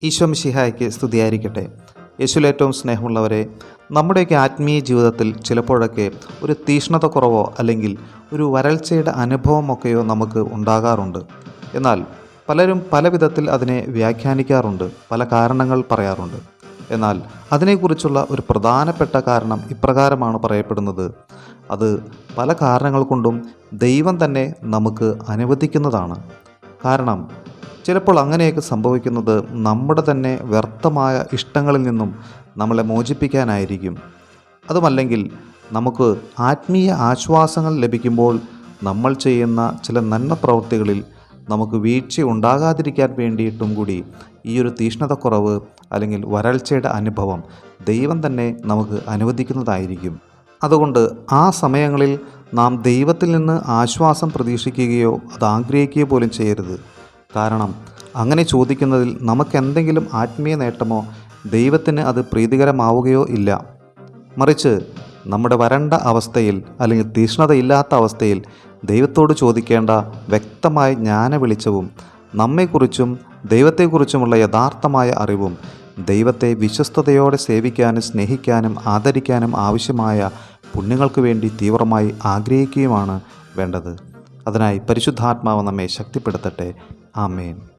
ഈശോ മിശിഹായ്ക്ക് സ്തുതിയായിരിക്കട്ടെ. യേശുവിൽ ഏറ്റവും സ്നേഹമുള്ളവരെ, നമ്മുടെയൊക്കെ ആത്മീയ ജീവിതത്തിൽ ചിലപ്പോഴൊക്കെ ഒരു തീഷ്ണത കുറവോ അല്ലെങ്കിൽ ഒരു വരൾച്ചയുടെ അനുഭവമൊക്കെയോ നമുക്ക് ഉണ്ടാകാറുണ്ട്. എന്നാൽ പലരും പല വിധത്തിൽ അതിനെ വ്യാഖ്യാനിക്കാറുണ്ട്, പല കാരണങ്ങൾ പറയാറുണ്ട്. എന്നാൽ അതിനെക്കുറിച്ചുള്ള ഒരു പ്രധാനപ്പെട്ട കാരണം ഇപ്രകാരമാണ് പറയപ്പെടുന്നത്: അത് പല കാരണങ്ങൾ കൊണ്ടും ദൈവം തന്നെ നമുക്ക് അനുവദിക്കുന്നതാണ്. കാരണം ചിലപ്പോൾ അങ്ങനെയൊക്കെ സംഭവിക്കുന്നത് നമ്മുടെ തന്നെ വ്യർത്ഥമായ ഇഷ്ടങ്ങളിൽ നിന്നും നമ്മളെ മോചിപ്പിക്കാനായിരിക്കും. അതുമല്ലെങ്കിൽ നമുക്ക് ആത്മീയ ആശ്വാസങ്ങൾ ലഭിക്കുമ്പോൾ നമ്മൾ ചെയ്യുന്ന ചില നന്മ പ്രവൃത്തികളിൽ നമുക്ക് വീഴ്ച ഉണ്ടാകാതിരിക്കാൻ വേണ്ടിയിട്ടും കൂടി ഈ ഒരു തീഷ്ണതക്കുറവ് അല്ലെങ്കിൽ വരൾച്ചയുടെ അനുഭവം ദൈവം തന്നെ നമുക്ക് അനുവദിക്കുന്നതായിരിക്കും. അതുകൊണ്ട് ആ സമയങ്ങളിൽ നാം ദൈവത്തിൽ നിന്ന് ആശ്വാസം പ്രതീക്ഷിക്കുകയോ അത് ആഗ്രഹിക്കുകയോ പോലും ചെയ്യരുത്. കാരണം അങ്ങനെ ചോദിക്കുന്നതിൽ നമുക്കെന്തെങ്കിലും ആത്മീയ നേട്ടമോ ദൈവത്തിന് അത് പ്രീതികരമാവുകയോ ഇല്ല. മറിച്ച് നമ്മുടെ വരണ്ട അവസ്ഥയിൽ അല്ലെങ്കിൽ തീഷ്ണതയില്ലാത്ത അവസ്ഥയിൽ ദൈവത്തോട് ചോദിക്കേണ്ട വ്യക്തമായ ജ്ഞാനവെളിച്ചവും നമ്മെക്കുറിച്ചും ദൈവത്തെക്കുറിച്ചുമുള്ള യഥാർത്ഥമായ അറിവും ദൈവത്തെ വിശ്വസ്തയോടെ സേവിക്കാനും സ്നേഹിക്കാനും ആദരിക്കാനും ആവശ്യമായ പുണ്യങ്ങൾക്ക് വേണ്ടി തീവ്രമായി ആഗ്രഹിക്കുകയുമാണ് വേണ്ടത്. അതിനായി പരിശുദ്ധാത്മാവ് നമ്മെ ശക്തിപ്പെടുത്തട്ടെ. ആമേൻ.